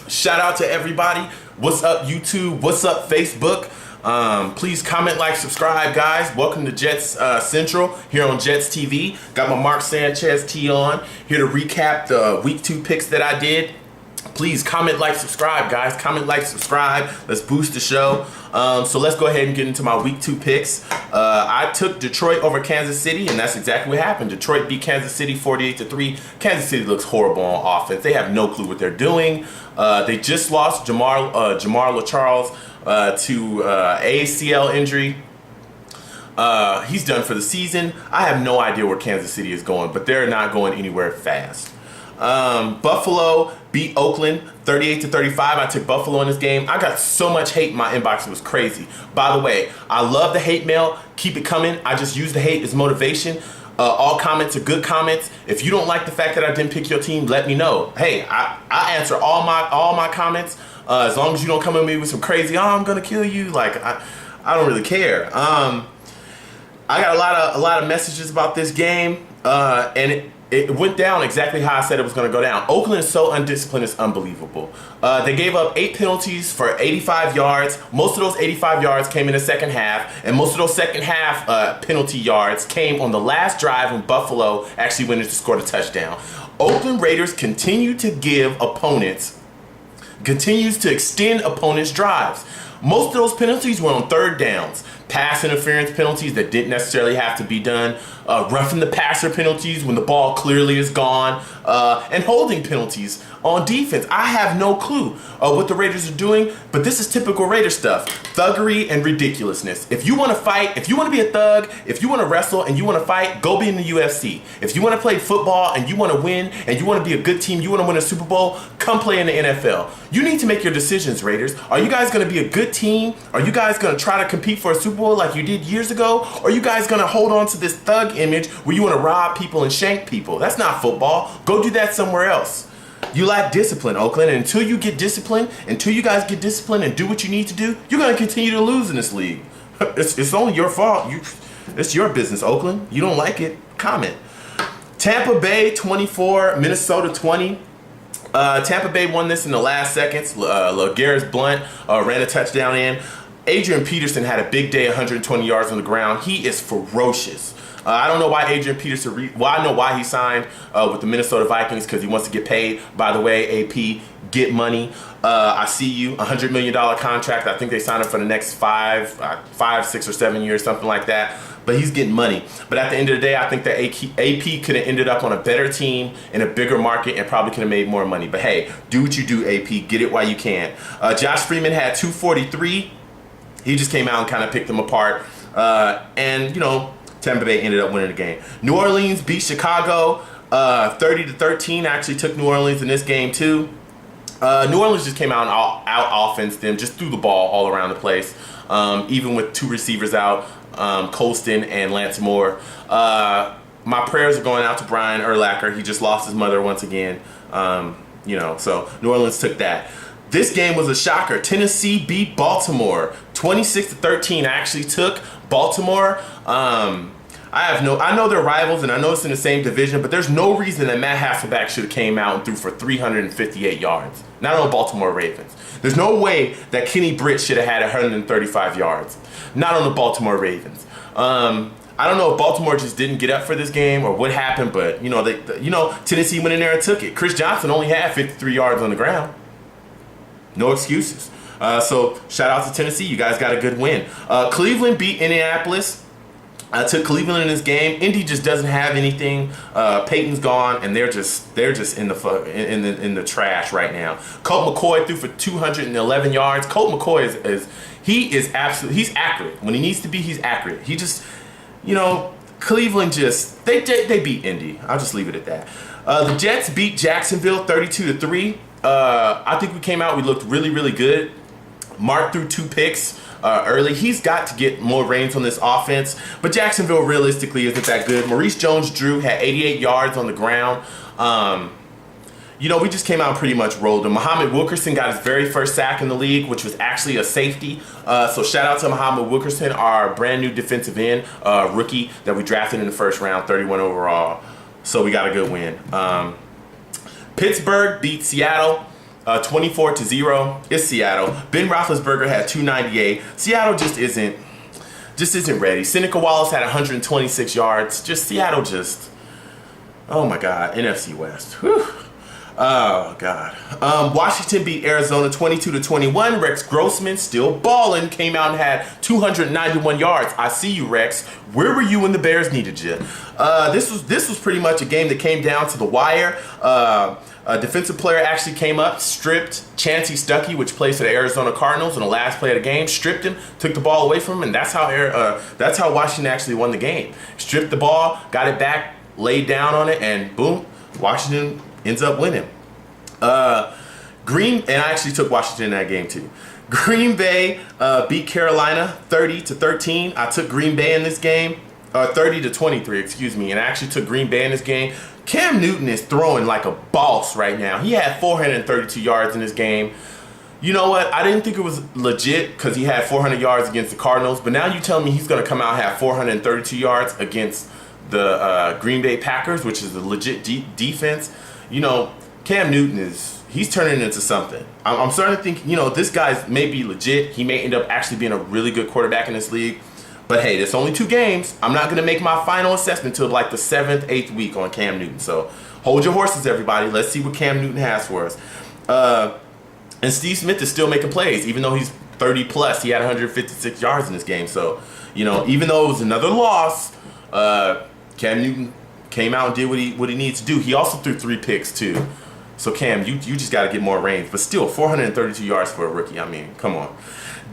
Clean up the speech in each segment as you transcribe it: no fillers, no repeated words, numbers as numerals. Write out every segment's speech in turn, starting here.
Shout out to everybody. What's up, YouTube? What's up, Facebook? Please comment, like, subscribe, guys. Welcome to Jets Central here on Jets TV. Got my Mark Sanchez tee on here to recap the Week 2 picks that I did. Please comment, like, subscribe, guys. Comment, like, subscribe. Let's boost the show. So let's go ahead and get into my Week 2 picks. I took Detroit over Kansas City, and that's exactly what happened. Detroit beat Kansas City 48-3. Kansas City looks horrible on offense. They have no clue what they're doing. They just lost Jamar LaCharles to ACL injury. He's done for the season. I have no idea where Kansas City is going, but they're not going anywhere fast. Buffalo beat Oakland 38-35. I took Buffalo in this game. I got so much hate in my inbox, it was crazy. By the way, I love the hate mail. Keep it coming. I just use the hate as motivation. All comments are good comments. If you don't like the fact that I didn't pick your team, let me know. Hey, I answer all my comments as long as you don't come at me with some crazy, oh, I'm gonna kill you. Like I don't really care. I got a lot of messages about this game, and it went down exactly how I said it was going to go down. Oakland is so undisciplined, it's unbelievable. They gave up 8 penalties for 85 yards. Most of those 85 yards came in the second half, and most of those second half penalty yards came on the last drive when Buffalo actually went in to score the touchdown. Oakland Raiders continues to extend opponents' drives. Most of those penalties were on third downs. Pass interference penalties that didn't necessarily have to be done, roughing the passer penalties when the ball clearly is gone, and holding penalties on defense. I have no clue what the Raiders are doing, but this is typical Raider stuff. Thuggery and ridiculousness. If you want to fight, if you want to be a thug, if you want to wrestle and you want to fight, go be in the UFC. If you want to play football and you want to win and you want to be a good team, you want to win a Super Bowl, come play in the NFL. You need to make your decisions, Raiders. Are you guys going to be a good team? Are you guys going to try to compete for a Super Bowl like you did years ago? Or are you guys going to hold on to this thug image where you want to rob people and shank people? That's not football. Go do that somewhere else. You lack discipline, Oakland, and until you get disciplined, until you guys get disciplined and do what you need to do, you're going to continue to lose in this league. It's only your fault. It's your business, Oakland. You don't like it, comment. Tampa Bay 24, Minnesota 20. Tampa Bay won this in the last seconds. LeGarrette Blount ran a touchdown in. Adrian Peterson had a big day, 120 yards on the ground. He is ferocious. I don't know why Adrian Peterson, I know why he signed with the Minnesota Vikings, because he wants to get paid. By the way, AP, get money. I see you, $100 million contract. I think they signed him for the next 5, 6 or 7 years, something like that. But he's getting money. But at the end of the day, I think that AP could have ended up on a better team in a bigger market and probably could have made more money. But hey, do what you do, AP. Get it while you can. Josh Freeman had 243. He just came out and kind of picked them apart. And, you know, Tampa Bay ended up winning the game. New Orleans beat Chicago 30-13. Actually took New Orleans in this game too. New Orleans just came out and out offense them, just threw the ball all around the place. Even with 2 receivers out, Colston and Lance Moore. My prayers are going out to Brian Urlacher. He just lost his mother once again. You know, so New Orleans took that. This game was a shocker. Tennessee beat Baltimore 26-13. I actually took Baltimore. I know they're rivals and I know it's in the same division, but there's no reason that Matt Hasselbeck should have came out and threw for 358 yards. Not on Baltimore Ravens. There's no way that Kenny Britt should have had 135 yards. Not on the Baltimore Ravens. I don't know if Baltimore just didn't get up for this game or what happened, but you know, Tennessee went in there and took it. Chris Johnson only had 53 yards on the ground. No excuses. So shout out to Tennessee. You guys got a good win. Cleveland beat Indianapolis. I took Cleveland in this game. Indy just doesn't have anything. Peyton's gone, and they're just in the trash right now. Colt McCoy threw for 211 yards. Colt McCoy he's accurate when he needs to be. He's accurate. He just, you know, Cleveland just they beat Indy. I'll just leave it at that. The Jets beat Jacksonville 32-3. I think we came out. We looked really, really good. Mark threw 2 picks early. He's got to get more reins on this offense. But Jacksonville realistically isn't that good. Maurice Jones-Drew had 88 yards on the ground. You know, we just came out and pretty much rolled him. Muhammad Wilkerson got his very first sack in the league, which was actually a safety. So shout out to Muhammad Wilkerson, our brand new defensive end rookie that we drafted in the first round, 31 overall. So we got a good win. Pittsburgh beat Seattle 24-0. It's Seattle. Ben Roethlisberger had 298. Seattle just isn't ready. Seneca Wallace had 126 yards. Seattle oh my God, NFC West. Whew. Oh God. Washington beat Arizona 22-21. Rex Grossman, still balling, came out and had 291 yards. I see you, Rex. Where were you when the Bears needed you? This was pretty much a game that came down to the wire. A defensive player actually came up, stripped Chancey Stuckey, which plays for the Arizona Cardinals, in the last play of the game, stripped him, took the ball away from him, and that's how Washington actually won the game. Stripped the ball, got it back, laid down on it, and boom, Washington ends up winning. And I actually took Washington in that game too. Green Bay beat Carolina 30-13. I took Green Bay in this game. 30-23, excuse me, and I actually took Green Bay in this game. Cam Newton is throwing like a boss right now. He had 432 yards in this game. You know what? I didn't think it was legit because he had 400 yards against the Cardinals, but now you tell me he's going to come out and have 432 yards against the Green Bay Packers, which is a legit defense. You know, Cam Newton he's turning into something. I'm starting to think, this guy may be legit. He may end up actually being a really good quarterback in this league. But hey, there's only 2 games. I'm not going to make my final assessment until like the 7th, 8th week on Cam Newton. So hold your horses, everybody. Let's see what Cam Newton has for us. And Steve Smith is still making plays, even though he's 30 plus. He had 156 yards in this game. So, even though it was another loss, Cam Newton came out and did what he needs to do. He also threw 3 picks too. So Cam, you just got to get more range. But still, 432 yards for a rookie. I mean, come on.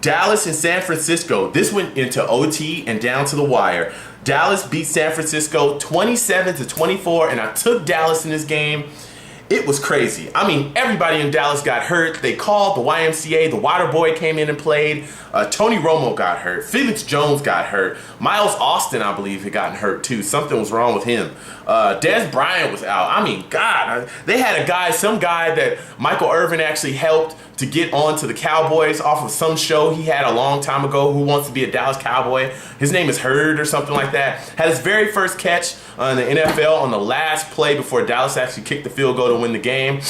Dallas and San Francisco. This went into OT and down to the wire. Dallas beat San Francisco 27-24, and I took Dallas in this game. It was crazy. I mean, everybody in Dallas got hurt. They called the YMCA. The Water Boy came in and played. Tony Romo got hurt. Felix Jones got hurt. Miles Austin, I believe, had gotten hurt too. Something was wrong with him. Des Bryant was out. I mean, God, they had some guy that Michael Irvin actually helped to get onto the Cowboys off of some show he had a long time ago, Who Wants to Be a Dallas Cowboy. His name is Hurd or something like that. Had his very first catch in the NFL on the last play before Dallas actually kicked the field goal to win the game.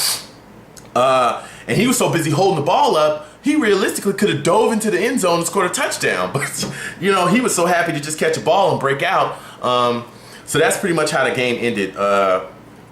And he was so busy holding the ball up, he realistically could have dove into the end zone and scored a touchdown. But, he was so happy to just catch a ball and break out. So that's pretty much how the game ended.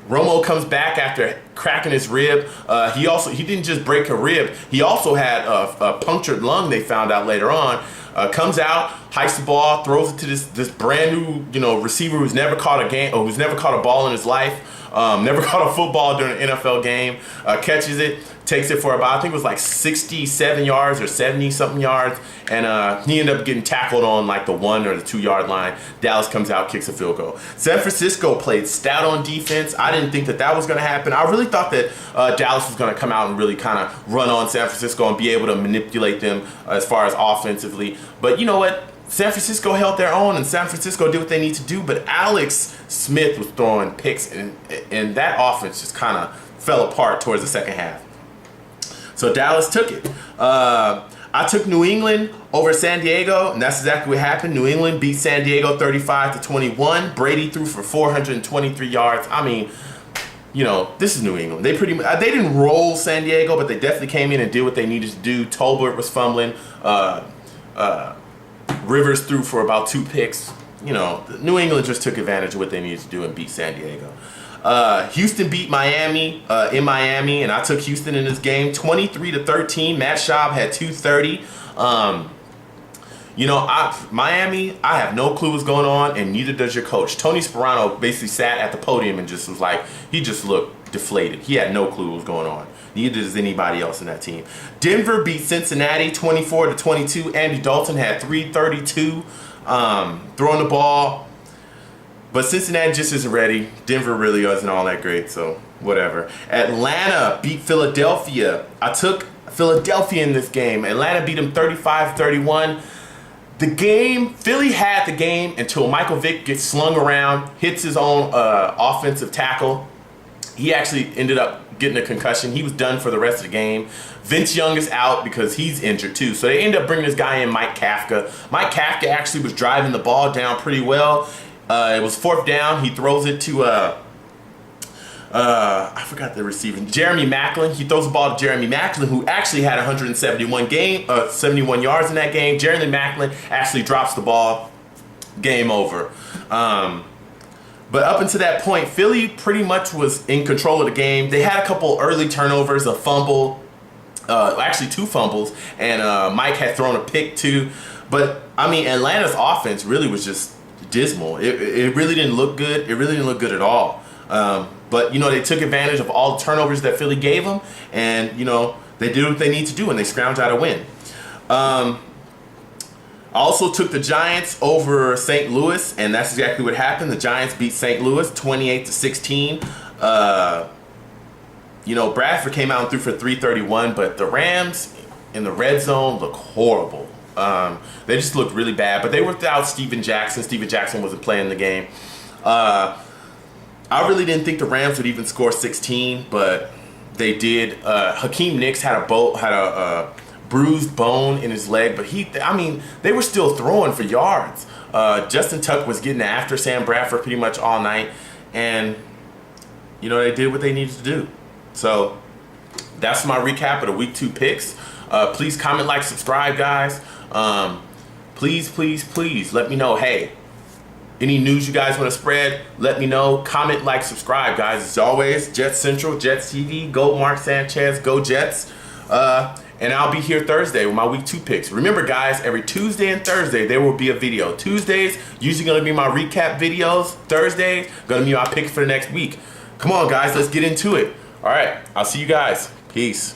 Romo comes back after cracking his rib. He didn't just break a rib. He also had a punctured lung, they found out later on. Comes out, hikes the ball, throws it to this brand new receiver who's never caught a ball in his life, never caught a football during an NFL game, catches it, takes it for about, I think it was like 67 yards or 70 something yards, and he ended up getting tackled on like the 1 or the 2 yard line. Dallas comes out, kicks a field goal. San Francisco played stout on defense. I didn't think that was going to happen. I really thought that Dallas was going to come out and really kind of run on San Francisco and be able to manipulate them as far as offensively. But you know what? San Francisco held their own, and San Francisco did what they need to do. But Alex Smith was throwing picks, and that offense just kind of fell apart towards the second half. So Dallas took it. I took New England over San Diego, and that's exactly what happened. New England beat San Diego 35-21. Brady threw for 423 yards. I mean, this is New England. They didn't roll San Diego, but they definitely came in and did what they needed to do. Tolbert was fumbling. Rivers threw for about 2 picks. New England just took advantage of what they needed to do and beat San Diego. Houston beat Miami in Miami, and I took Houston in this game 23-13. Matt Schaub had 230. Miami, I have no clue what's going on, and neither does your coach. Tony Sparano basically sat at the podium and just was like, he just looked deflated. He had no clue what was going on. Neither does anybody else in that team. Denver beat Cincinnati 24-22. Andy Dalton had 332 throwing the ball. But Cincinnati just isn't ready. Denver really isn't all that great, so whatever. Atlanta beat Philadelphia. I took Philadelphia in this game. Atlanta beat them 35-31. Philly had the game until Michael Vick gets slung around, hits his own offensive tackle. He actually ended up getting a concussion. He was done for the rest of the game. Vince Young is out because he's injured too. So they end up bringing this guy in, Mike Kafka. Mike Kafka actually was driving the ball down pretty well. It was 4th down. He throws it to I forgot the receiving. Jeremy Maclin. He throws the ball to Jeremy Maclin, who actually had 71 yards in that game. Jeremy Maclin actually drops the ball. Game over. But up until that point, Philly pretty much was in control of the game. They had a couple early turnovers, a fumble, actually 2 fumbles, and Mike had thrown a pick too. But I mean, Atlanta's offense really was just dismal. It really didn't look good. It really didn't look good at all. But, you know, they took advantage of all the turnovers that Philly gave them, and, you know, they did what they need to do, and they scrounged out a win. I also took the Giants over St. Louis, and that's exactly what happened. The Giants beat St. Louis 28-16. You know, Bradford came out and threw for 331, but the Rams in the red zone look horrible. They just looked really bad, but they were without Steven Jackson. Steven Jackson wasn't playing the game. I really didn't think the Rams would even score 16, but they did. Hakeem Nicks had a bruised bone in his leg, but they were still throwing for yards. Justin Tuck was getting after Sam Bradford pretty much all night, and you know, they did what they needed to do. So that's my recap of the week 2 picks. Please comment, like, subscribe, guys. Please let me know. Hey, any news you guys want to spread, let me know. Comment, like, subscribe, guys. As always, Jets Central, Jets TV, go Mark Sanchez, go Jets. And I'll be here Thursday with my week 2 picks. Remember, guys, every Tuesday and Thursday, there will be a video. Tuesdays, usually going to be my recap videos. Thursdays, going to be my picks for the next week. Come on, guys, let's get into it. All right, I'll see you guys. Peace.